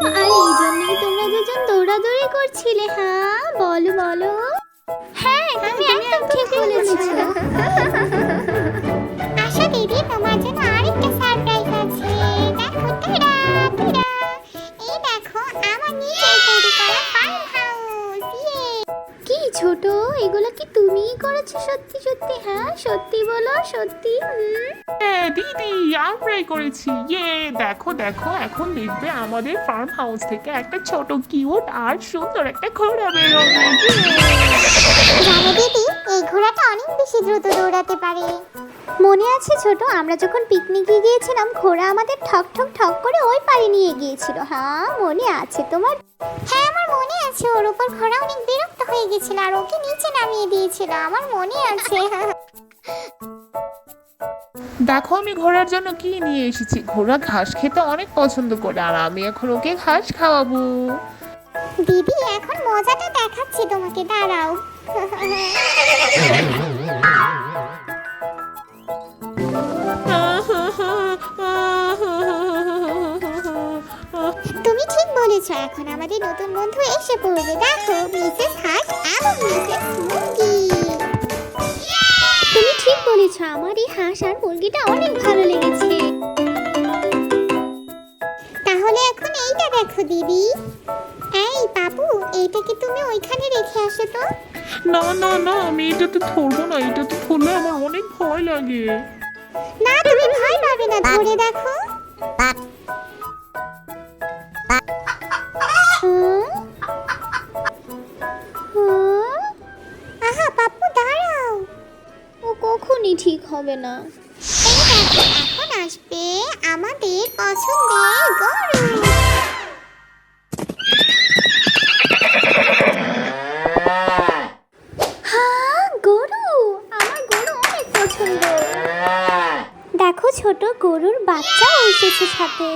আর এই জন্যই তোমরা দুজন দৌড়াদৌড়ি করছিলে? হ্যাঁ বলো বলো। হ্যাঁ তুমি একদম ঠিক বলেছো। আসো দিদি, তোমার জন্য আরেকটা সারপ্রাইজ আছে। দেখো, টাডা টাডা, এই দেখো আমার নিজের তৈরি করা ফার্ম হাউস। কি ছোট, এগুলো কি তুমিই করেছো সত্যি সত্যি? হ্যাঁ সত্যি বলো, সত্যি? হ্যাঁ দিদি, আমরাই করেছি। দেখো দেখো, এখন দেখবে আমাদের ফার্ম হাউস থেকে একটা ছোট কিউট আর সুন্দর একটা ঘোড়া বেরোবে। জানো দিদি, এই ঘোড়াটা অনেক বেশি দ্রুত দৌড়াতে পারে। মনে আছে ছোট, আমরা যখন পিকনিকে গিয়েছিলাম ঘোড়া আমাদের ঠক ঠক ঠক করে ওই পাড়ে নিয়ে গিয়েছিল? হ্যাঁ মনে আছে তোমার? হ্যাঁ আমার মনে আছে, ওর উপর ঘোড়া অনেক বিরক্ত হয়ে গেছিল আর ওকে নিচে নামিয়ে দিয়েছিল, আমার মনে আছে। দেখো আমি ঘোড়ার জন্য কি নিয়ে এসেছি। ঘোড়া ঘাস খেতে অনেক পছন্দ করে আর আমি এখন ওকে ঘাস খাওয়াবো। দিদি এখন মজাটা দেখাচ্ছি তোমাকে, দাঁড়াও। তুমি ঠিক বলেছো, এখন আমাদের নতুন বন্ধু এসে পড়বে। দেখো, মিসেস হাঁস এবং মিসেস মুরগি। তুমি ঠিক বলেছো, আমার এই হাঁস আর মুরগিটা অনেক ভালো লেগেছে। তাহলে এখন এইটা দেখো দিদি। এই বাবু, এইটাকে তুমি ওইখানে রেখে আসো তো। না না না, আমি এটাতে ধরবো না। এটাতে ধরলে আমার অনেক ভয় লাগে। না তুমি ভয় পাবে না, ধরে দেখো। আহা পাপ্পু দাঁড়াও। ও কখনই ঠিক হবে না। এই দেখো, এখন আসবে আমাদের পছন্দের গরু। হ্যাঁ গরু, আমার গরু অনেক পছন্দ। দেখো ছোট, গরুর বাচ্চাও এসেছে সাথে।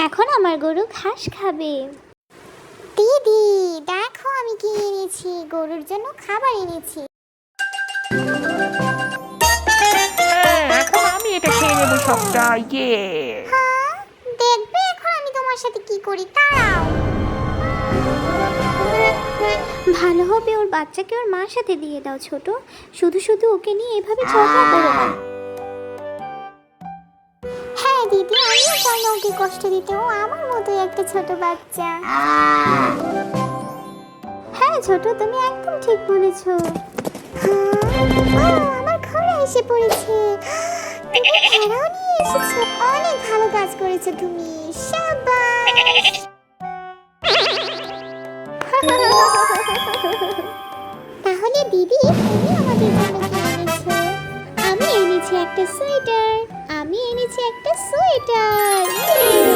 এখন আমার গরু ঘাস খাবে। দিদি দেখো আমি কি এনেছি, গরুর জন্য খাবার এনেছি। এখন আমি এটা খেয়ে নেবো সবটা। হ্যাঁ দেখবে এখন আমি তোমার সাথে কি করি, দাঁড়াও। ভালো হবে ওর বাচ্চাকে ওর মার সাথে দিয়ে দাও ছোট। শুধু শুধু ওকে নিয়ে এভাবে ঝগড়া করো না। হ্যাঁ দিদি, আমিও চাই না ওকে কষ্ট দিতে, ও আমার মতোই একটা ছোট বাচ্চা। হ্যাঁ ছোট, তুমি একদম ঠিক বলেছো। আমার ঘোড়া এসে পড়েছে। তুমি ঘোড়াও নিয়ে এসেছো, অনেক ভালো কাজ করেছো তুমি, শাবাশ। তাহলে দিদি তুমি আমাদের জন্য কি এনেছো? আমি এনেছি একটা সোয়েটার। আমি এনেছি একটা সোয়েটার।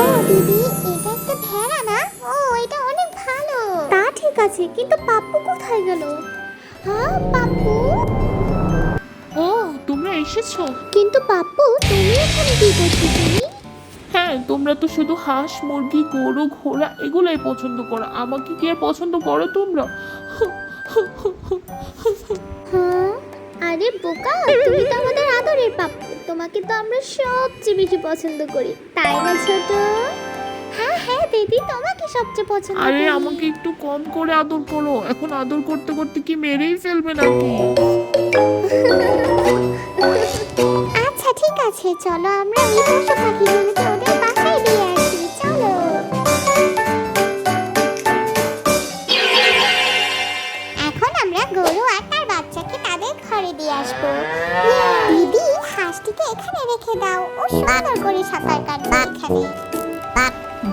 ও দিদি, এটা একটা ভেড়া না? ও এটা অনেক ভালো। তা ঠিক আছে, কিন্তু পাপ্পু কোথায় গেল? হ্যাঁ পাপ্পু। ও তোমরা এসেছো? কিন্তু পাপ্পু তুমি এখানে কি করছো তুমি? হ্যাঁ, তোমরা তো শুধু হাঁস মুরগি গরু ঘোড়া এগুলোই পছন্দ করো। আমাকে কি আর পছন্দ করো তোমরা? হ্যাঁ আরে বোকা, তুমি তো আমাদের আদরের পাপ্পু, তোমাকে তো আমরা সবচেয়ে বেশি পছন্দ করি, তাই না ছোট? হ্যাঁ হ্যাঁ দিদি, তোমাকে সবচেয়ে পছন্দ আরে করি। আমাকে একটু কম করে আদর করো। এখন আদর করতে করতে কি মেরেই ফেলবে নাকি? আচ্ছা ঠিক আছে, চলো আমরা ওই পশু পাখিগুলোকে ওদের বাসায় দিয়ে আসি, চলো। এখন আমরা গরু আর তার বাচ্চাকে তাদের ঘরে দিয়ে আসবো। দিদি হাঁসটিকে এখানে রেখে দাও, ও সুন্দর করে সাঁতার কাটবে এখানে।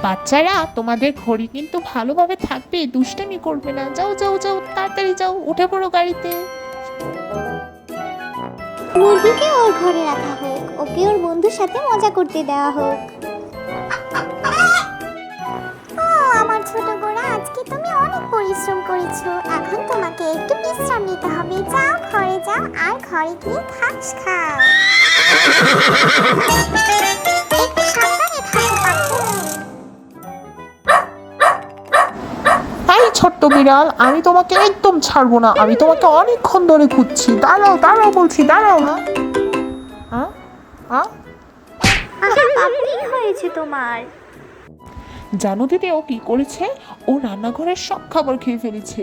বাচ্চারা, তোমাদের ঘড়ি কিন্তু ভালোভাবে থাকবে, দুষ্টামি করবে না। যাও যাও যাও, তাড়াতাড়ি যাও, উঠে পড়ো গাড়িতে। মুরগিকে ওর ঘরে রাখা হোক, ওকে ওর বন্ধুর সাথে মজা করতে দেওয়া হোক। ও আমার ছোট গোড়া, আজকে তুমি অনেক পরিশ্রম করেছো, এখন তোমাকে একটু বিশ্রাম নিতে হবে। যাও ঘরে যাও আর ঘরে গিয়ে ঘাস খাও। একটু সাবধানে থাকো পাপ্পু। এই ছোট্ট বিড়াল, আমি তোমাকে একদম ছাড়বো না। আমি তোমাকে অনেকক্ষণ ধরে খুঁজছি। দাঁড়াও দাঁড়াও বলছি, দাঁড়াও। হ্যাঁ হ্যাঁ আহা পাপ্পু, কি হয়েছে তোমার? জানো দিদি ও কি করেছে? ও রান্নাঘরের সব খাবার খেয়ে ফেলেছে।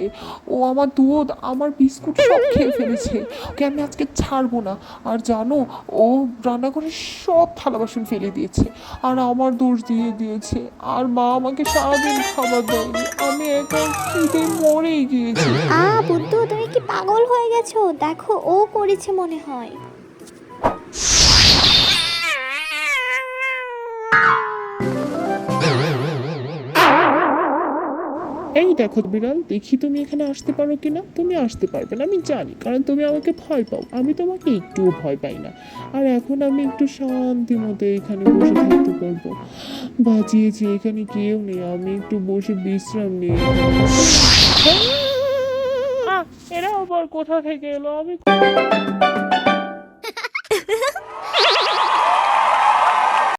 ও আমার দুধ, আমার বিস্কুট সব খেয়ে ফেলেছে। ওকে আমি আজকে ছাড়বো না। আর জানো, ও রান্নাঘরের সব থালা বাসন ফেলে দিয়েছে আর আমার দোষ দিয়ে দিয়েছে। আর মা আমাকে সারাদিন খাবার দেয়নি, আমি এখন খিদে মরেই গিয়েছি। বুদ্ধু, তুমি কি পাগল হয়ে গেছো? দেখো, ও করেছে মনে হয়। এই দেখো বিড়াল, দেখি তুমি এখানে আসতে পারো কিনা। তুমি আসতে পারবে না আমি জানি, কারণ তুমি আমাকে ভয় পাও। আমি তোমাকে একটুও ভয় পাই না। আর এখন আমি একটু শান্তি মতো এখানে বসে থাকতে পারবো। বাজিয়েছি, এখানে কেউ নেই, আমি একটু বসে বিশ্রাম নিয়ে। এরা আবার কোথা থেকে এলো? আমি